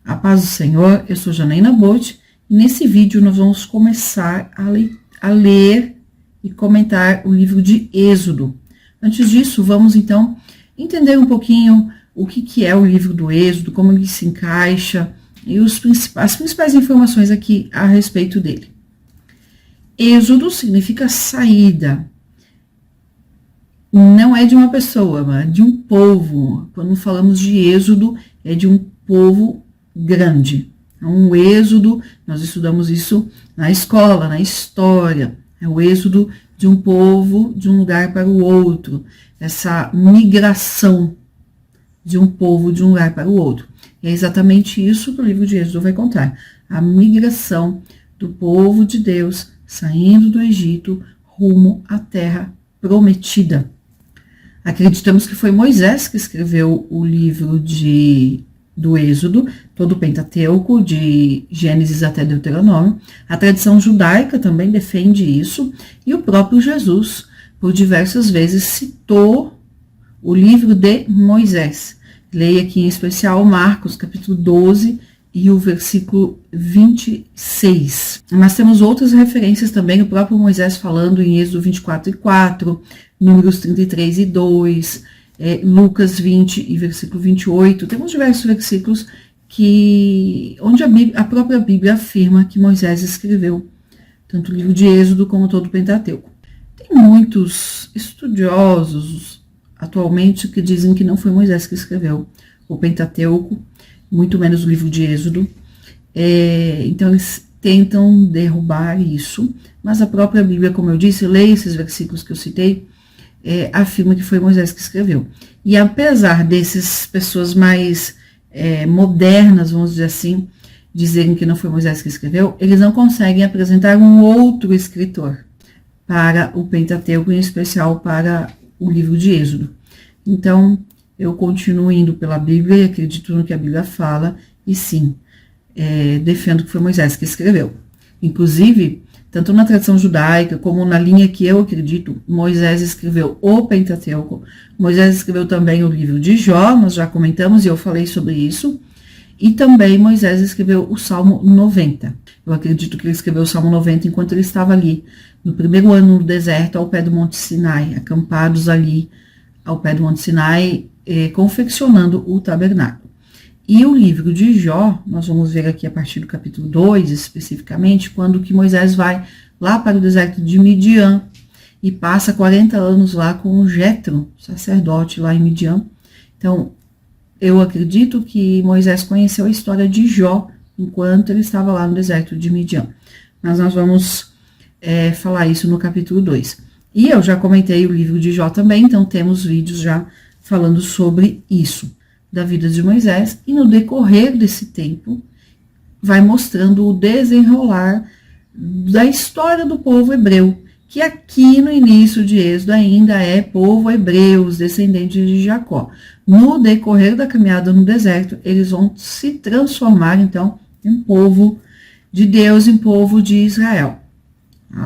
A paz do Senhor, eu sou Janaína Botti e nesse vídeo nós vamos começar a ler e comentar o livro de Êxodo. Antes disso, vamos então entender um pouquinho o que é o livro do Êxodo, como ele se encaixa e as principais informações aqui a respeito dele. Êxodo significa saída. Não é de uma pessoa, mas de um povo. Quando falamos de êxodo, é de um povo grande. É um êxodo, nós estudamos isso na escola, na história. É o êxodo de um povo de um lugar para o outro. Essa migração de um povo de um lugar para o outro. E é exatamente isso que o livro de Êxodo vai contar. A migração do povo de Deus saindo do Egito rumo à terra prometida. Acreditamos que foi Moisés que escreveu o livro do Êxodo, todo o Pentateuco, de Gênesis até Deuteronômio. A tradição judaica também defende isso, e o próprio Jesus, por diversas vezes, citou o livro de Moisés. Leia aqui em especial Marcos, capítulo 12, e o versículo 26. Mas temos outras referências também, o próprio Moisés falando em Êxodo 24:4, Números 33:2, Lucas 20 e versículo 28. Temos diversos versículos onde a própria Bíblia afirma que Moisés escreveu tanto o livro de Êxodo como todo o Pentateuco. Tem muitos estudiosos atualmente que dizem que não foi Moisés que escreveu o Pentateuco, muito menos o livro de Êxodo. Então eles tentam derrubar isso, mas a própria Bíblia, como eu disse, leia esses versículos que eu citei, afirma que foi Moisés que escreveu. E apesar dessas pessoas mais modernas, vamos dizer assim, dizerem que não foi Moisés que escreveu, eles não conseguem apresentar um outro escritor para o Pentateuco, em especial para o livro de Êxodo. Então, eu continuo indo pela Bíblia e acredito no que a Bíblia fala, e sim, defendo que foi Moisés que escreveu. Inclusive, tanto na tradição judaica, como na linha que eu acredito, Moisés escreveu o Pentateuco, Moisés escreveu também o livro de Jó, nós já comentamos e eu falei sobre isso, e também Moisés escreveu o Salmo 90. Eu acredito que ele escreveu o Salmo 90 enquanto ele estava ali, no primeiro ano no deserto, ao pé do Monte Sinai, acampados ali ao pé do Monte Sinai, confeccionando o tabernáculo. E o livro de Jó, nós vamos ver aqui a partir do capítulo 2, especificamente, quando que Moisés vai lá para o deserto de Midian e passa 40 anos lá com o Jétro, sacerdote lá em Midian. Então, eu acredito que Moisés conheceu a história de Jó enquanto ele estava lá no deserto de Midian. Mas nós vamos falar isso no capítulo 2. E eu já comentei o livro de Jó também, então temos vídeos já falando sobre isso, da vida de Moisés, e no decorrer desse tempo vai mostrando o desenrolar da história do povo hebreu, que aqui no início de Êxodo ainda é povo hebreu, os descendentes de Jacó. No decorrer da caminhada no deserto, eles vão se transformar então em povo de Deus, em povo de Israel.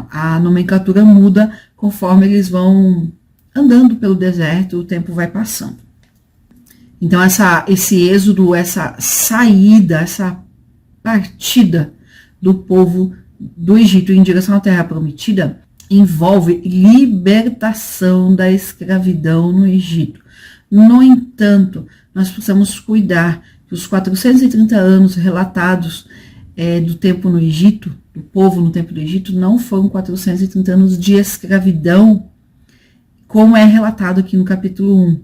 A nomenclatura muda conforme eles vão andando pelo deserto, o tempo vai passando. Então, esse êxodo, essa saída, essa partida do povo do Egito em direção à terra prometida envolve libertação da escravidão no Egito. No entanto, nós precisamos cuidar que os 430 anos relatados do tempo no Egito, do povo no tempo do Egito, não foram 430 anos de escravidão, como é relatado aqui no capítulo 1.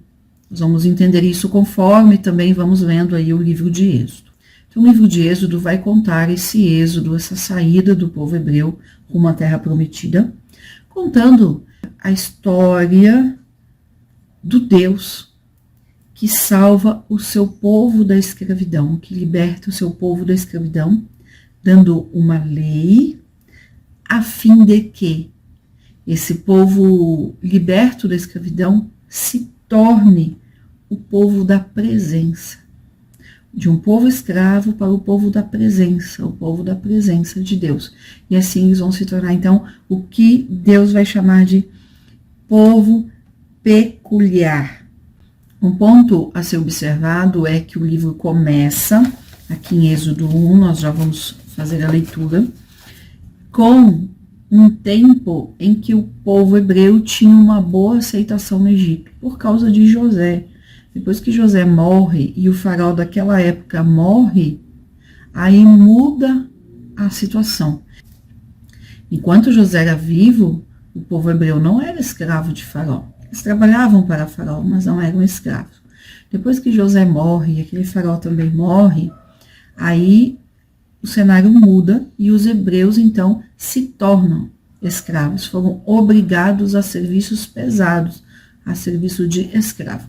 Nós vamos entender isso conforme também vamos lendo aí o livro de Êxodo. Então, o livro de Êxodo vai contar esse êxodo, essa saída do povo hebreu rumo à terra prometida, contando a história do Deus que salva o seu povo da escravidão, que liberta o seu povo da escravidão, dando uma lei a fim de que esse povo liberto da escravidão se torne o povo da presença. De um povo escravo para o povo da presença, o povo da presença de Deus. E assim eles vão se tornar, então, o que Deus vai chamar de povo peculiar. Um ponto a ser observado é que o livro começa aqui em Êxodo 1, nós já vamos fazer a leitura, com um tempo em que o povo hebreu tinha uma boa aceitação no Egito, por causa de José. Depois que José morre e o faraó daquela época morre, aí muda a situação. Enquanto José era vivo, o povo hebreu não era escravo de faraó. Eles trabalhavam para faraó, mas não eram escravos. Depois que José morre e aquele faraó também morre, aí o cenário muda e os hebreus, então, se tornam escravos. Foram obrigados a serviços pesados, a serviço de escravo.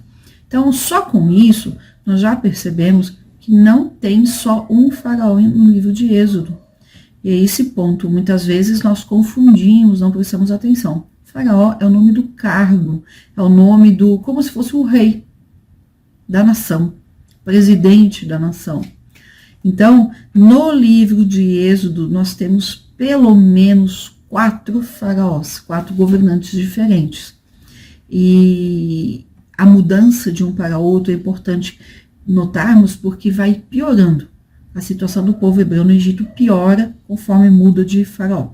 Então, só com isso, nós já percebemos que não tem só um faraó no livro de Êxodo. E é esse ponto, muitas vezes, nós confundimos, não prestamos atenção. Faraó é o nome do cargo, é o nome do, como se fosse o rei da nação, presidente da nação. Então, no livro de Êxodo, nós temos pelo menos 4 faraós, 4 governantes diferentes. E a mudança de um para outro é importante notarmos porque vai piorando. A situação do povo hebreu no Egito piora conforme muda de faraó.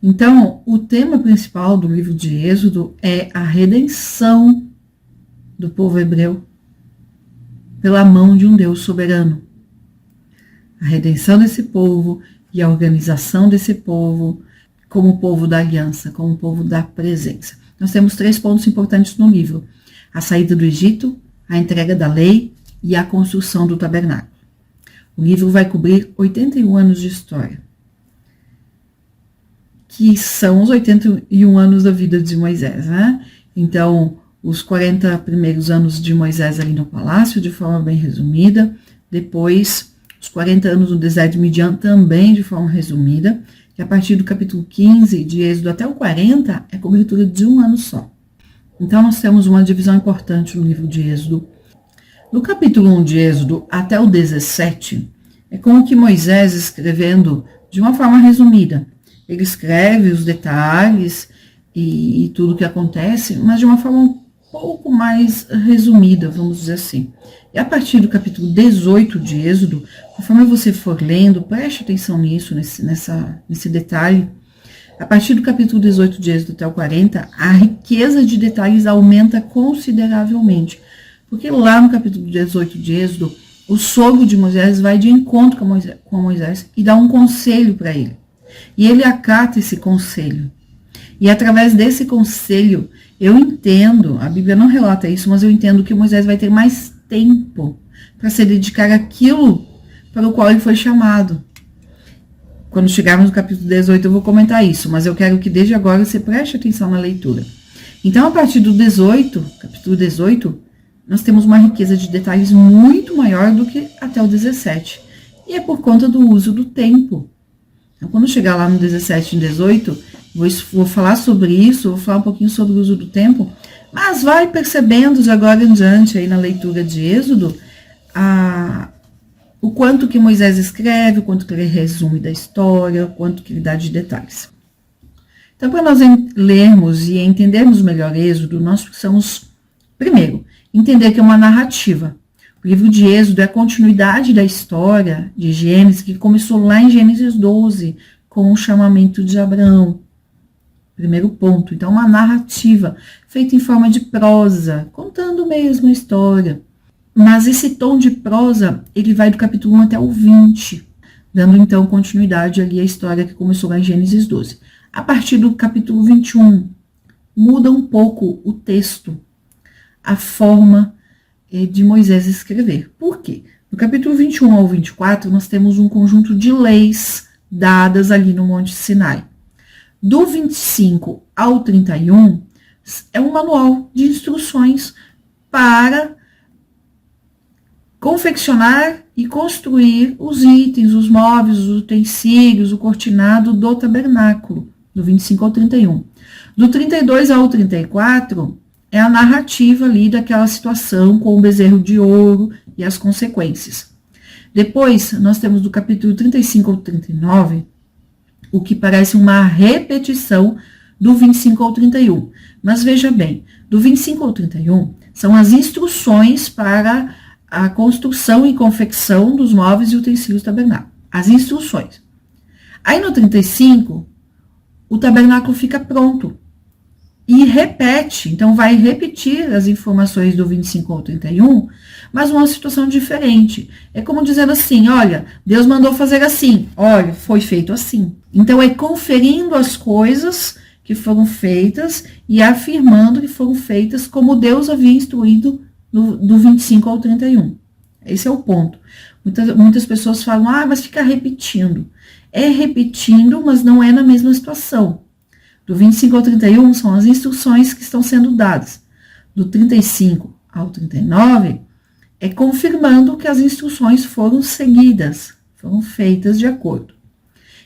Então, o tema principal do livro de Êxodo é a redenção do povo hebreu pela mão de um Deus soberano. A redenção desse povo e a organização desse povo como povo da aliança, como povo da presença. Nós temos 3 pontos importantes no livro: a saída do Egito, a entrega da lei e a construção do tabernáculo. O livro vai cobrir 81 anos de história, que são os 81 anos da vida de Moisés, né? Então, os 40 primeiros anos de Moisés ali no palácio, de forma bem resumida, depois os 40 anos no deserto de Midian, também de forma resumida, que a partir do capítulo 15 de Êxodo até o 40 é cobertura de um ano só. Então, nós temos uma divisão importante no livro de Êxodo. No capítulo 1 de Êxodo até o 17, é como que Moisés escrevendo de uma forma resumida. Ele escreve os detalhes e tudo o que acontece, mas de uma forma um pouco mais resumida, vamos dizer assim. E a partir do capítulo 18 de Êxodo, conforme você for lendo, preste atenção nisso, nesse detalhe. A partir do capítulo 18 de Êxodo até o 40, a riqueza de detalhes aumenta consideravelmente. Porque lá no capítulo 18 de Êxodo, o sogro de Moisés vai de encontro com Moisés e dá um conselho para ele. E ele acata esse conselho. E através desse conselho, eu entendo, a Bíblia não relata isso, mas eu entendo que Moisés vai ter mais tempo para se dedicar àquilo para o qual ele foi chamado. Quando chegarmos no capítulo 18 eu vou comentar isso, mas eu quero que desde agora você preste atenção na leitura. Então, a partir do 18, capítulo 18, nós temos uma riqueza de detalhes muito maior do que até o 17. E é por conta do uso do tempo. Então, quando chegar lá no 17 e 18, vou falar sobre isso, vou falar um pouquinho sobre o uso do tempo, mas vai percebendo de agora em diante, aí na leitura de Êxodo, o quanto que Moisés escreve, o quanto que ele resume da história, o quanto que ele dá de detalhes. Então, para nós lermos e entendermos melhor Êxodo, nós precisamos, primeiro, entender que é uma narrativa. O livro de Êxodo é a continuidade da história de Gênesis, que começou lá em Gênesis 12, com o chamamento de Abraão. Primeiro ponto. Então, uma narrativa feita em forma de prosa, contando mesmo a história. Mas esse tom de prosa, ele vai do capítulo 1 até o 20, dando então continuidade ali à história que começou lá em Gênesis 12. A partir do capítulo 21, muda um pouco o texto, a forma de Moisés escrever. Por quê? No capítulo 21 ao 24, nós temos um conjunto de leis dadas ali no Monte Sinai. Do 25 ao 31, é um manual de instruções para confeccionar e construir os itens, os móveis, os utensílios, o cortinado do tabernáculo, do 25 ao 31. Do 32 ao 34, é a narrativa ali daquela situação com o bezerro de ouro e as consequências. Depois, nós temos do capítulo 35 ao 39, o que parece uma repetição do 25 ao 31. Mas veja bem, do 25 ao 31 são as instruções para a construção e confecção dos móveis e utensílios do tabernáculo. As instruções. Aí no 35, o tabernáculo fica pronto. E repete, então vai repetir as informações do 25 ao 31, mas uma situação diferente. É como dizendo assim, olha, Deus mandou fazer assim, olha, foi feito assim. Então é conferindo as coisas que foram feitas e afirmando que foram feitas como Deus havia instruído do 25 ao 31. Esse é o ponto. Muitas pessoas falam, mas fica repetindo. É repetindo, mas não é na mesma situação. Do 25 ao 31 são as instruções que estão sendo dadas. Do 35 ao 39 é confirmando que as instruções foram seguidas, foram feitas de acordo.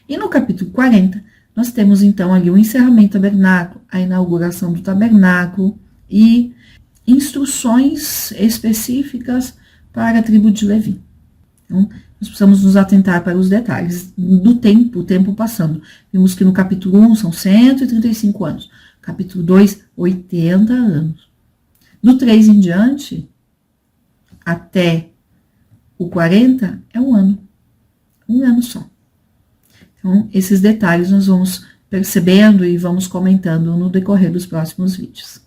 E no capítulo 40, nós temos então ali o encerramento do tabernáculo, a inauguração do tabernáculo e instruções específicas para a tribo de Levi. Então, nós precisamos nos atentar para os detalhes do tempo, o tempo passando. Vimos que no capítulo 1 são 135 anos. Capítulo 2, 80 anos. Do 3 em diante, até o 40, é um ano. Um ano só. Então, esses detalhes nós vamos percebendo e vamos comentando no decorrer dos próximos vídeos.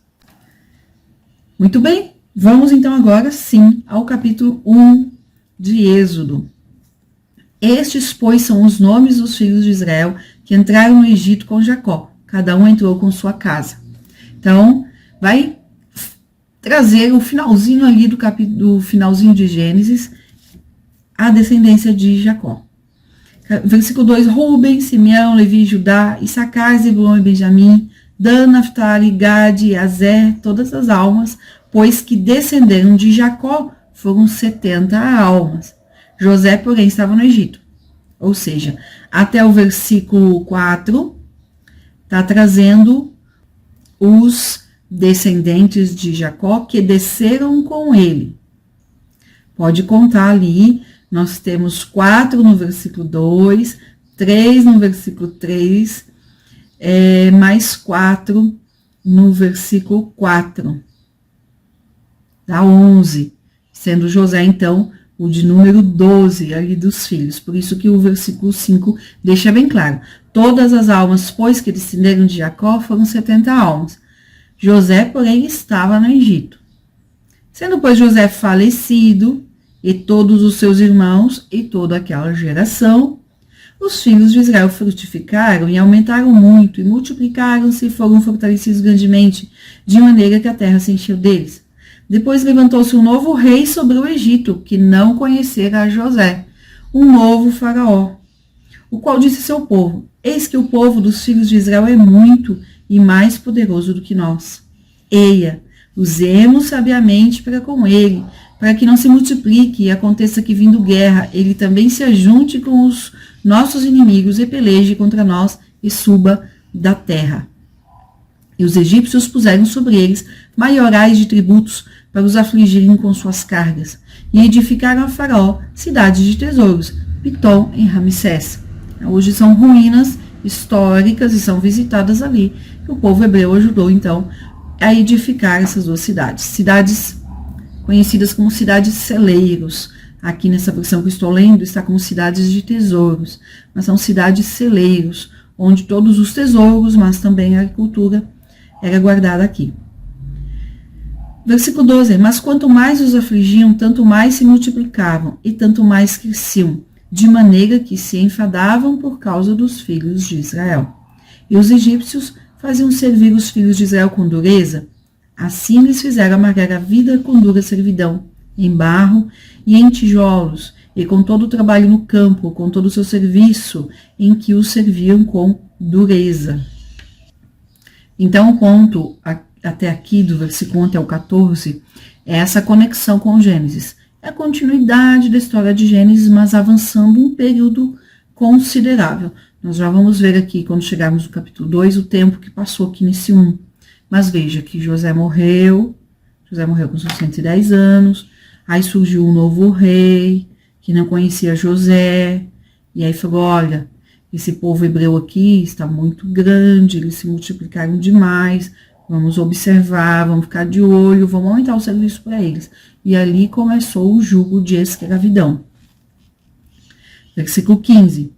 Muito bem, vamos então agora sim ao capítulo 1 de Êxodo. Estes, pois, são os nomes dos filhos de Israel que entraram no Egito com Jacó. Cada um entrou com sua casa. Então, vai trazer o finalzinho ali do finalzinho de Gênesis, a descendência de Jacó. Versículo 2, Ruben, Simeão, Levi, Judá, Issacar, Zebulon e Benjamim, Dan, Naftali, Gade, Azer, todas as almas, pois que descenderam de Jacó foram 70 almas. José, porém, estava no Egito. Ou seja, até o versículo 4, está trazendo os descendentes de Jacó que desceram com ele. Pode contar ali, nós temos 4 no versículo 2, 3 no versículo 3, mais 4 no versículo 4. Dá 11, sendo José, então, o de número 12 ali dos filhos. Por isso que o versículo 5 deixa bem claro. Todas as almas, pois, que descenderam de Jacó foram 70 almas. José, porém, estava no Egito. Sendo, pois, José falecido, e todos os seus irmãos, e toda aquela geração, os filhos de Israel frutificaram e aumentaram muito, e multiplicaram-se e foram fortalecidos grandemente, de maneira que a terra se encheu deles. Depois levantou-se um novo rei sobre o Egito, que não conhecera a José, um novo faraó, o qual disse a seu povo, eis que o povo dos filhos de Israel é muito e mais poderoso do que nós. Eia, usemos sabiamente para com ele, para que não se multiplique e aconteça que, vindo guerra, ele também se ajunte com os nossos inimigos e peleje contra nós e suba da terra. E os egípcios puseram sobre eles maiorais de tributos para os afligirem com suas cargas, e edificaram a Faraó cidades de tesouros, Pitom e Ramsés. Hoje são ruínas históricas e são visitadas ali. E o povo hebreu ajudou, então, a edificar essas duas cidades. Cidades conhecidas como cidades celeiros. Aqui nessa versão que eu estou lendo, está como cidades de tesouros, mas são cidades celeiros, onde todos os tesouros, mas também a agricultura, era guardada aqui. Versículo 12, mas quanto mais os afligiam, tanto mais se multiplicavam, e tanto mais cresciam, de maneira que se enfadavam por causa dos filhos de Israel. E os egípcios faziam servir os filhos de Israel com dureza, assim lhes fizeram amargar a vida com dura servidão, em barro e em tijolos, e com todo o trabalho no campo, com todo o seu serviço, em que os serviam com dureza. Então, o ponto até aqui, do versículo 1 até o 14, é essa conexão com Gênesis. É a continuidade da história de Gênesis, mas avançando um período considerável. Nós já vamos ver aqui, quando chegarmos no capítulo 2, o tempo que passou aqui nesse 1. Mas veja que José morreu com seus 110 anos, aí surgiu um novo rei, que não conhecia José, e aí falou, olha, esse povo hebreu aqui está muito grande, eles se multiplicaram demais, vamos observar, vamos ficar de olho, vamos aumentar o serviço para eles. E ali começou o jugo de escravidão. Versículo 15.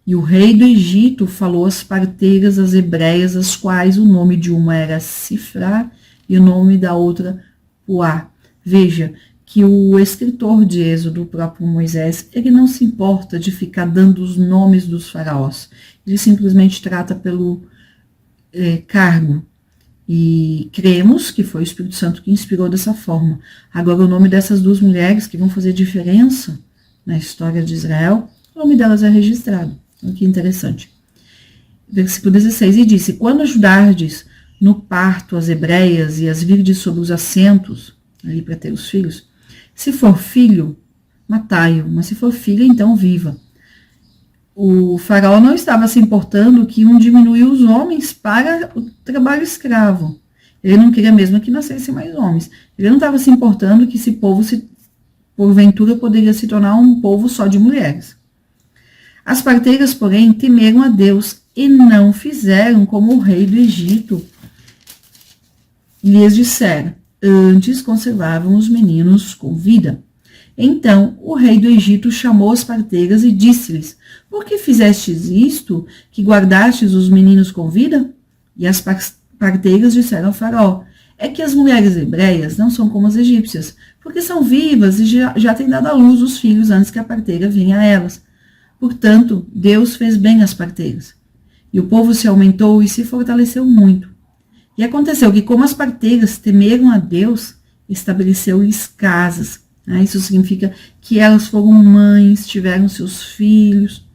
E o rei do Egito falou às parteiras, as hebreias, as quais o nome de uma era Sifra e o nome da outra Puá. Veja que o escritor de Êxodo, o próprio Moisés, ele não se importa de ficar dando os nomes dos faraós. Ele simplesmente trata pelo cargo. E cremos que foi o Espírito Santo que inspirou dessa forma. Agora, o nome dessas duas mulheres que vão fazer diferença na história de Israel, o nome delas é registrado. Olha que interessante. Versículo 16, e disse, quando ajudardes no parto as hebreias e as virdes sobre os assentos, ali para ter os filhos, se for filho, matai-o, mas se for filha, então viva. O faraó não estava se importando que iam diminuir os homens para o trabalho escravo. Ele não queria mesmo que nascessem mais homens. Ele não estava se importando que esse povo, porventura, poderia se tornar um povo só de mulheres. As parteiras, porém, temeram a Deus e não fizeram como o rei do Egito lhes dissera. Antes conservavam os meninos com vida. Então o rei do Egito chamou as parteiras e disse-lhes, por que fizestes isto, que guardastes os meninos com vida? E as parteiras disseram ao faraó, é que as mulheres hebreias não são como as egípcias, porque são vivas e já têm dado à luz os filhos antes que a parteira venha a elas. Portanto, Deus fez bem às parteiras. E o povo se aumentou e se fortaleceu muito. E aconteceu que, como as parteiras temeram a Deus, estabeleceu-lhes casas. Isso significa que elas foram mães, tiveram seus filhos.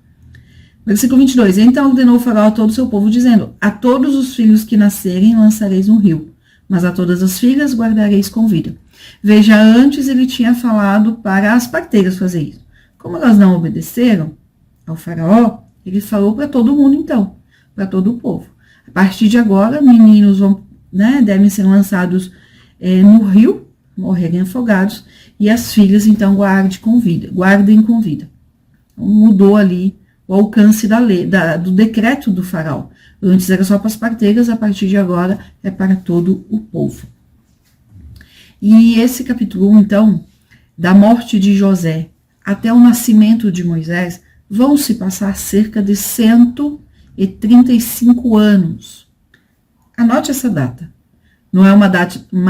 Versículo 22. Então ordenou o faraó a todo o seu povo, dizendo, a todos os filhos que nascerem lançareis no rio, mas a todas as filhas guardareis com vida. Veja, antes ele tinha falado para as parteiras fazer isso. Como elas não obedeceram ao faraó, ele falou para todo mundo então, para todo o povo. A partir de agora, meninos devem ser lançados no rio, morrerem afogados, e as filhas, então, guardem com vida. Então, mudou ali o alcance da lei, do decreto do faraó. Antes era só para as parteiras, a partir de agora é para todo o povo. E esse capítulo 1, então, da morte de José até o nascimento de Moisés, vão se passar cerca de 135 anos. Anote essa data. Não é uma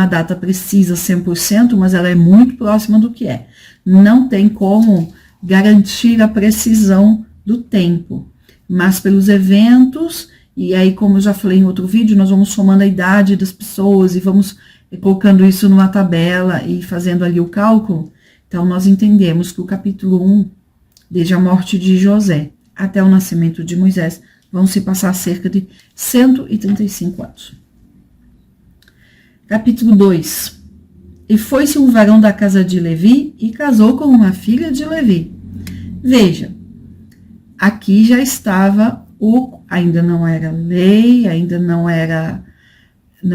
data precisa 100%, mas ela é muito próxima do que é. Não tem como garantir a precisão do tempo, mas pelos eventos, e aí como eu já falei em outro vídeo, nós vamos somando a idade das pessoas e vamos colocando isso numa tabela e fazendo ali o cálculo. Então nós entendemos que o capítulo 1, desde a morte de José até o nascimento de Moisés, vão se passar cerca de 135 anos. Capítulo 2. E foi-se um varão da casa de Levi e casou com uma filha de Levi. Veja, aqui já estava ainda não era lei, ainda não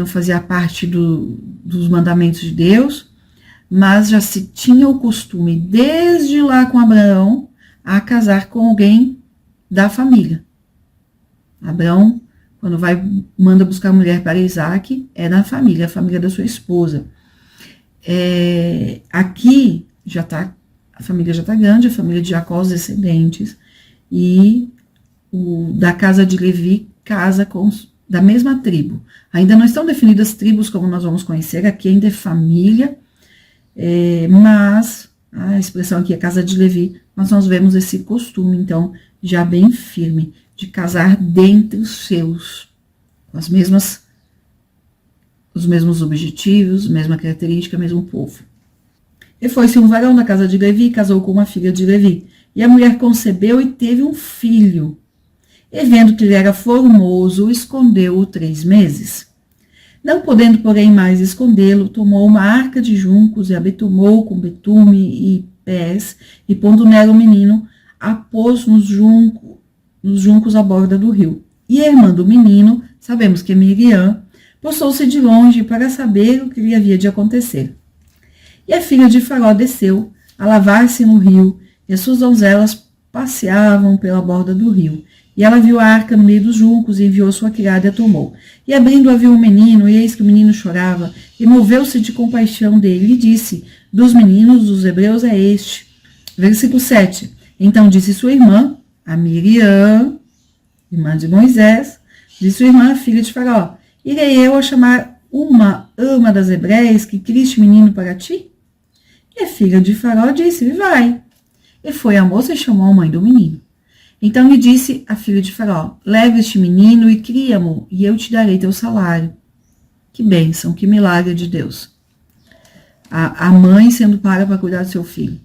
fazia parte dos mandamentos de Deus, mas já se tinha o costume, desde lá com Abraão, a casar com alguém da família. Abraão, quando manda buscar mulher para Isaac, é da família, a família da sua esposa. Aqui a família já está grande, a família de Jacó, os descendentes, e da casa de Levi casa da mesma tribo. Ainda não estão definidas tribos como nós vamos conhecer, aqui ainda é família, mas a expressão aqui é casa de Levi, nós vemos esse costume, então, já bem firme, de casar dentre os seus, com os mesmos objetivos, mesma característica, mesmo povo. E foi-se um varão da casa de Levi e casou com uma filha de Levi. E a mulher concebeu e teve um filho. E vendo que ele era formoso, escondeu-o 3 meses. Não podendo, porém, mais escondê-lo, tomou uma arca de juncos e a betumou com betume e pés, e pondo nela o menino, a pôs nos juncos à borda do rio. E a irmã do menino, sabemos que é Miriam, postou-se de longe para saber o que lhe havia de acontecer. E a filha de Faraó desceu a lavar-se no rio, e as suas donzelas passeavam pela borda do rio. E ela viu a arca no meio dos juncos e enviou sua criada e a tomou. E abrindo-a viu um menino, e eis que o menino chorava, e moveu-se de compaixão dele, e disse, dos meninos dos hebreus é este. Versículo 7. Então disse sua irmã, a Miriam, irmã de Moisés, disse sua irmã, filha de Faraó, irei eu a chamar uma ama das hebreias que crie este menino para ti? E a filha de Faraó disse, vai. E foi a moça e chamou a mãe do menino. Então lhe disse a filha de Faraó, leve este menino e cria-mo, e eu te darei teu salário. Que bênção, que milagre de Deus. A mãe sendo para cuidar do seu filho.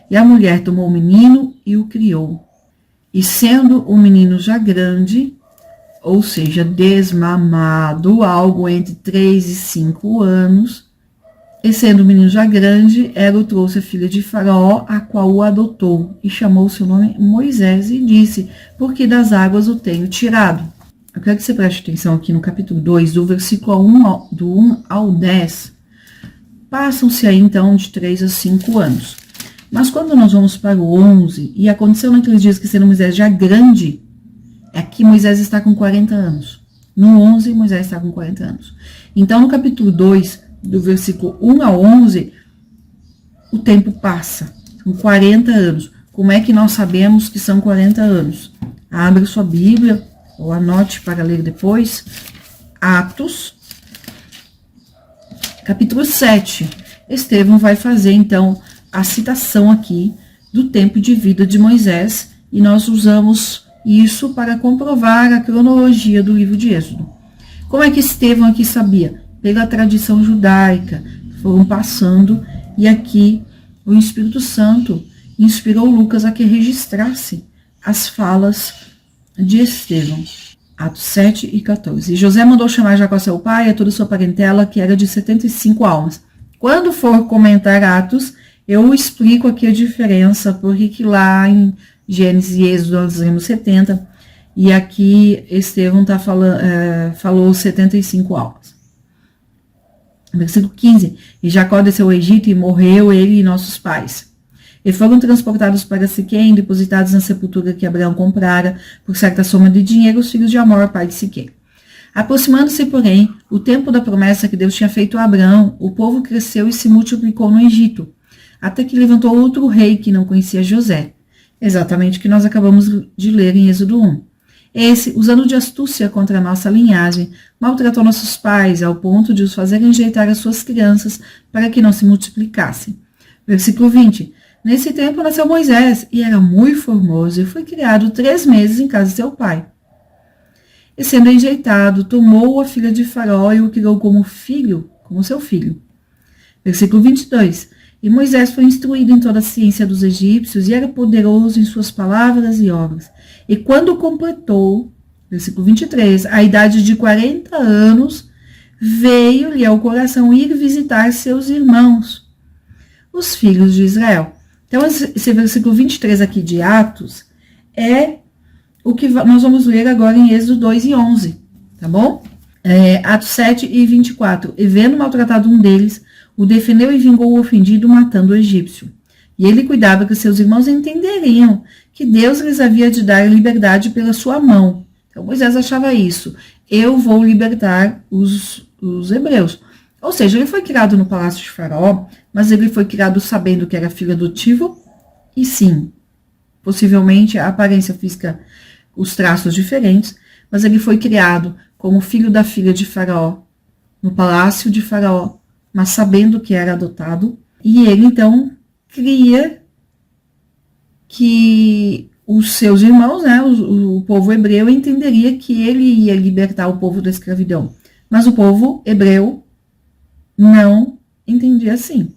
E a mulher tomou o menino e o criou. E sendo o menino já grande, ou seja, desmamado, algo entre 3 e 5 anos, e sendo o menino já grande, ela o trouxe a filha de Faraó, a qual o adotou, e chamou seu nome Moisés, e disse, porque das águas o tenho tirado. Eu quero que você preste atenção aqui no capítulo 2, do versículo 1 ao 10. Passam-se aí, então, de 3 a 5 anos. Mas quando nós vamos para o 11, e aconteceu naqueles dias que sendo Moisés já grande, aqui Moisés está com 40 anos. No 11, Moisés está com 40 anos. Então, no capítulo 2, do versículo 1 ao 11, o tempo passa. São 40 anos. Como é que nós sabemos que são 40 anos? Abra sua Bíblia, ou anote para ler depois. Atos, capítulo 7. Estevão vai fazer, então, a citação aqui do tempo de vida de Moisés, e nós usamos isso para comprovar a cronologia do livro de Êxodo. Como é que Estevão aqui sabia? Pela tradição judaica, foram passando, e aqui o Espírito Santo inspirou Lucas a que registrasse as falas de Estevão. Atos 7 e 14. E José mandou chamar Jacó seu pai e a toda sua parentela, que era de 75 almas. Quando for comentar Atos, eu explico aqui a diferença, porque que lá em Gênesis e Êxodo nós dizemos 70, e aqui Estevão falou 75 almas. Versículo 15. E Jacó desceu ao Egito e morreu ele e nossos pais. E foram transportados para Siquém, depositados na sepultura que Abraão comprara, por certa soma de dinheiro, os filhos de Amor, pai de Siquém. Aproximando-se, porém, o tempo da promessa que Deus tinha feito a Abraão, o povo cresceu e se multiplicou no Egito, até que levantou outro rei que não conhecia José. Exatamente o que nós acabamos de ler em Êxodo 1. Esse, usando de astúcia contra a nossa linhagem, maltratou nossos pais ao ponto de os fazer enjeitar as suas crianças para que não se multiplicassem. Versículo 20. Nesse tempo nasceu Moisés, e era muito formoso, e foi criado 3 meses em casa de seu pai. E sendo enjeitado, tomou a filha de Faraó e o criou como filho, como seu filho. Versículo 22. E Moisés foi instruído em toda a ciência dos egípcios, e era poderoso em suas palavras e obras. E quando completou, versículo 23, a idade de 40 anos, veio-lhe ao coração ir visitar seus irmãos, os filhos de Israel. Então, esse versículo 23 aqui de Atos é o que nós vamos ler agora em Êxodo 2 e 11, tá bom? Atos 7 e 24. E vendo maltratado um deles, o defendeu e vingou o ofendido, matando o egípcio. E ele cuidava que seus irmãos entenderiam que Deus lhes havia de dar liberdade pela sua mão. Então, Moisés achava isso. Eu vou libertar os hebreus. Ou seja, ele foi criado no palácio de Faraó, mas ele foi criado sabendo que era filho adotivo, e sim, possivelmente a aparência física, os traços diferentes, mas ele foi criado como filho da filha de Faraó, no palácio de Faraó, mas sabendo que era adotado, e ele então cria que os seus irmãos, né, o povo hebreu, entenderia que ele ia libertar o povo da escravidão, mas o povo hebreu não entendia assim.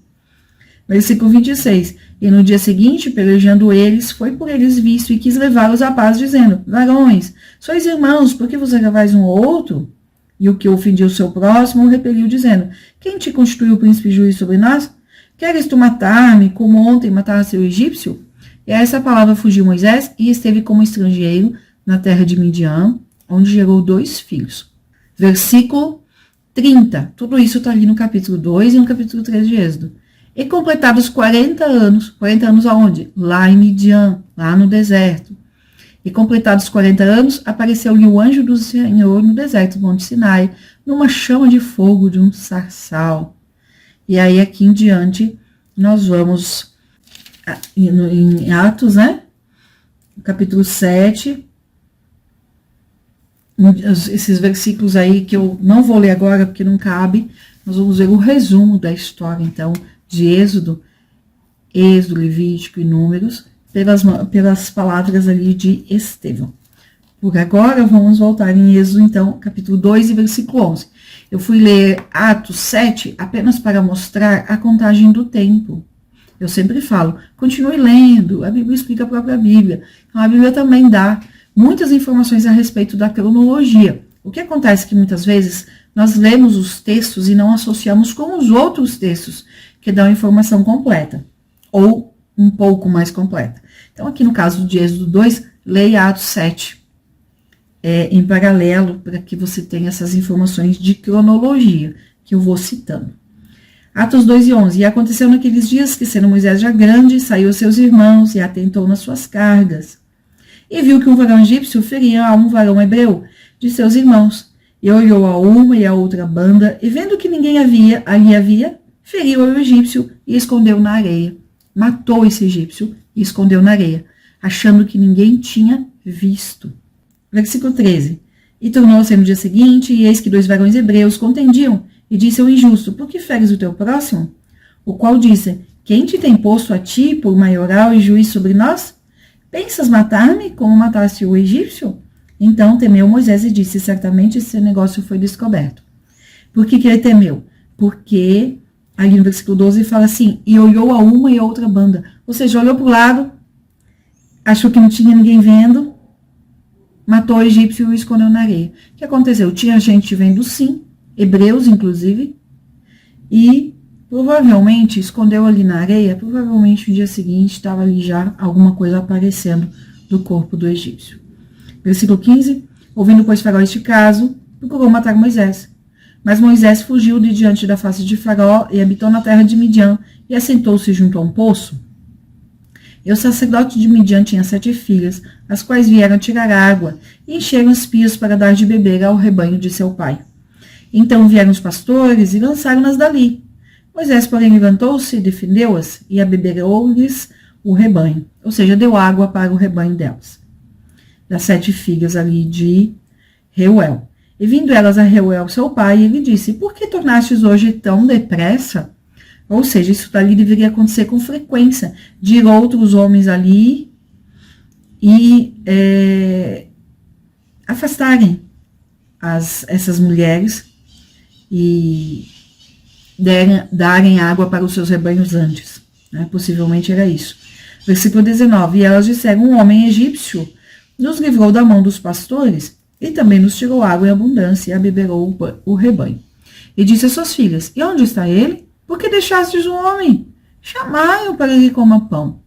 Versículo 26. E no dia seguinte, pelejando eles, foi por eles visto e quis levá-los à paz, dizendo: varões, sois irmãos, por que vos agravais um ao outro? E o que ofendia o seu próximo o repeliu, dizendo: quem te constituiu príncipe e juiz sobre nós? Queres tu matar-me, como ontem mataste o egípcio? E a essa palavra fugiu Moisés e esteve como estrangeiro na terra de Midian, onde gerou 2 filhos. Versículo 30. Tudo isso está ali no capítulo 2 e no capítulo 3 de Êxodo. E completados 40 anos aonde? Lá em Midian, lá no deserto. E completados 40 anos, apareceu-lhe o anjo do Senhor no deserto do Monte Sinai, numa chama de fogo de um sarçal. E aí, aqui em diante, nós vamos em Atos, né? Capítulo 7. Esses versículos aí que eu não vou ler agora porque não cabe. Nós vamos ver o resumo da história, então, de Êxodo, Levítico e Números, pelas palavras ali de Estevão. Por agora, vamos voltar em Êxodo, então, capítulo 2 e versículo 11. Eu fui ler Atos 7 apenas para mostrar a contagem do tempo. Eu sempre falo, continue lendo, a Bíblia explica a própria Bíblia. Então, a Bíblia também dá muitas informações a respeito da cronologia. O que acontece é que muitas vezes nós lemos os textos e não associamos com os outros textos que dão a informação completa, ou um pouco mais completa. Então, aqui no caso de Êxodo 2, leia Atos 7 em paralelo, para que você tenha essas informações de cronologia, que eu vou citando. Atos 2 e 11. E aconteceu naqueles dias que, sendo Moisés já grande, saiu aos seus irmãos e atentou nas suas cargas. E viu que um varão egípcio feria a um varão hebreu de seus irmãos. E olhou a uma e a outra banda, e vendo que ninguém ali havia, feriu ao egípcio e escondeu na areia. Matou esse egípcio e escondeu na areia, achando que ninguém tinha visto. Versículo 13. E tornou-se no dia seguinte, e eis que 2 varões hebreus contendiam, e disse ao injusto, por que feres o teu próximo? O qual disse, quem te tem posto a ti por maioral e juiz sobre nós? Pensas matar-me como mataste o egípcio? Então temeu Moisés e disse, certamente esse negócio foi descoberto. Por que ele temeu? Porque, ali no versículo 12, fala assim, e olhou a uma e a outra banda. Ou seja, olhou para o lado, achou que não tinha ninguém vendo, matou o egípcio e o escondeu na areia. O que aconteceu? Tinha gente vendo sim, hebreus inclusive, e provavelmente escondeu ali na areia, provavelmente no dia seguinte estava ali já alguma coisa aparecendo do corpo do egípcio. Versículo 15, ouvindo pois Faraó este caso, procurou matar Moisés. Mas Moisés fugiu de diante da face de Faraó e habitou na terra de Midian e assentou-se junto a um poço. E o sacerdote de Midian tinha 7 filhas, as quais vieram tirar água e encheram os pios para dar de beber ao rebanho de seu pai. Então vieram os pastores e lançaram-nas dali. Moisés, porém, levantou-se e defendeu-as e abeberou-lhes o rebanho, ou seja, deu água para o rebanho delas, das 7 filhas ali de Reuel. E vindo elas a Reuel, seu pai, ele disse, por que tornastes hoje tão depressa? Ou seja, isso dali deveria acontecer com frequência, de ir outros homens ali e afastarem essas mulheres e darem água para os seus rebanhos antes. Né? Possivelmente era isso. Versículo 19. E elas disseram, um homem egípcio nos livrou da mão dos pastores e também nos tirou água em abundância e abeberou o rebanho. E disse às suas filhas, e onde está ele? Por que deixastes um homem? Chamai-o para que coma pão.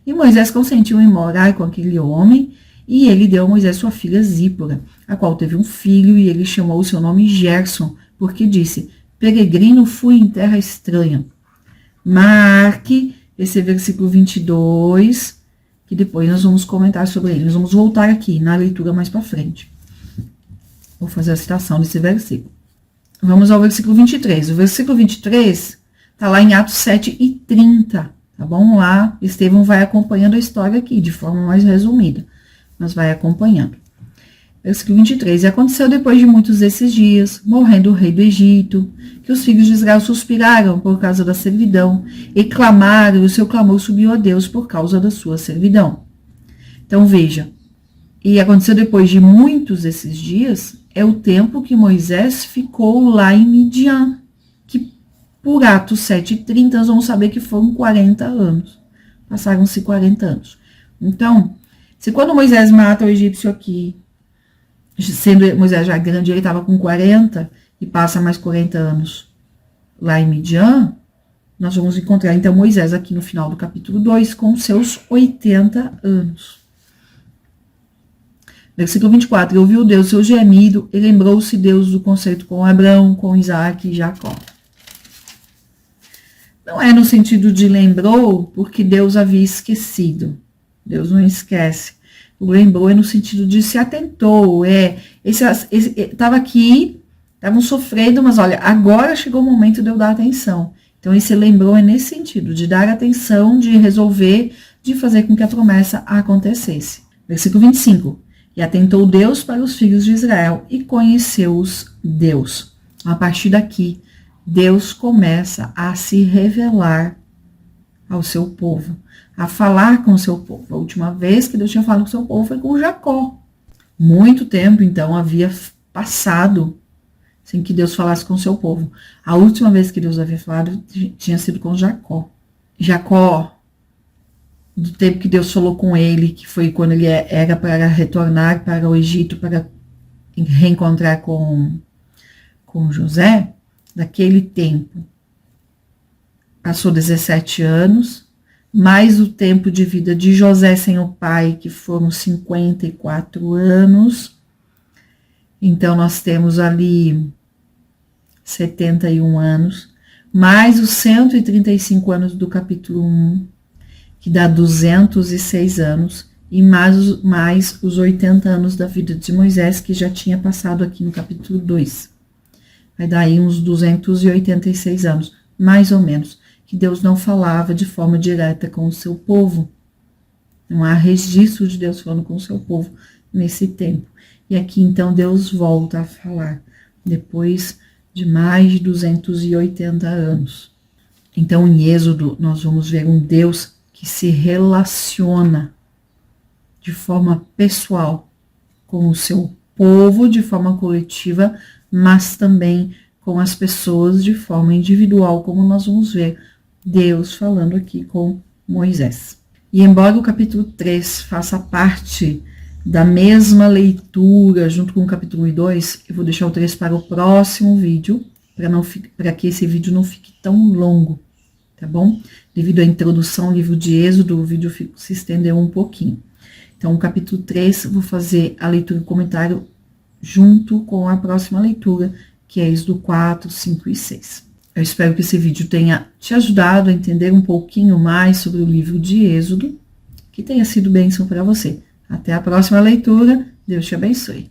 E Moisés consentiu em morar com aquele homem, e ele deu a Moisés sua filha Zípora, a qual teve um filho, e ele chamou o seu nome Gerson, porque disse, peregrino fui em terra estranha. Marque esse versículo 22, que depois nós vamos comentar sobre ele. Nós vamos voltar aqui na leitura mais para frente. Vou fazer a citação desse versículo. Vamos ao versículo 23. O versículo 23 está lá em Atos 7:30, tá bom? Lá, Estevão vai acompanhando a história aqui, de forma mais resumida, mas vai acompanhando. Versículo 23. E aconteceu depois de muitos desses dias, morrendo o rei do Egito, que os filhos de Israel suspiraram por causa da servidão, e clamaram, e o seu clamor subiu a Deus por causa da sua servidão. Então, veja, e aconteceu depois de muitos desses dias, é o tempo que Moisés ficou lá em Midian, que por Atos 7:30 nós vamos saber que foram 40 anos. Passaram-se 40 anos. Então, se quando Moisés mata o egípcio aqui, sendo Moisés já grande, ele estava com 40 e passa mais 40 anos lá em Midian, nós vamos encontrar então Moisés aqui no final do capítulo 2 com seus 80 anos. Versículo 24, e ouviu Deus seu gemido, e lembrou-se Deus do concerto com Abraão, com Isaac e Jacó. Não é no sentido de lembrou, porque Deus havia esquecido. Deus não esquece. O lembrou é no sentido de se atentou, estava aqui, estavam sofrendo, mas olha, agora chegou o momento de eu dar atenção. Então, esse lembrou é nesse sentido, de dar atenção, de resolver, de fazer com que a promessa acontecesse. Versículo 25. E atentou Deus para os filhos de Israel e conheceu-os Deus. A partir daqui, Deus começa a se revelar ao seu povo, a falar com o seu povo. A última vez que Deus tinha falado com o seu povo foi com Jacó. Muito tempo, então, havia passado sem que Deus falasse com o seu povo. A última vez que Deus havia falado tinha sido com Jacó. Jacó, do tempo que Deus falou com ele, que foi quando ele era para retornar para o Egito, para reencontrar com José, daquele tempo, passou 17 anos, mais o tempo de vida de José sem o pai, que foram 54 anos. Então, nós temos ali 71 anos, mais os 135 anos do capítulo 1, que dá 206 anos, e mais os 80 anos da vida de Moisés, que já tinha passado aqui no capítulo 2. Vai dar aí uns 286 anos, mais ou menos, que Deus não falava de forma direta com o seu povo. Não há registro de Deus falando com o seu povo nesse tempo. E aqui, então, Deus volta a falar, depois de mais de 280 anos. Então, em Êxodo, nós vamos ver um Deus que se relaciona de forma pessoal com o seu povo, de forma coletiva, mas também com as pessoas de forma individual, como nós vamos ver Deus falando aqui com Moisés. E embora o capítulo 3 faça parte da mesma leitura, junto com o capítulo 1 e 2, eu vou deixar o 3 para o próximo vídeo, para que esse vídeo não fique tão longo, tá bom? Devido à introdução ao livro de Êxodo, o vídeo se estendeu um pouquinho. Então, o capítulo 3, vou fazer a leitura e comentário junto com a próxima leitura, que é Êxodo 4, 5 e 6. Eu espero que esse vídeo tenha te ajudado a entender um pouquinho mais sobre o livro de Êxodo, que tenha sido bênção para você. Até a próxima leitura. Deus te abençoe.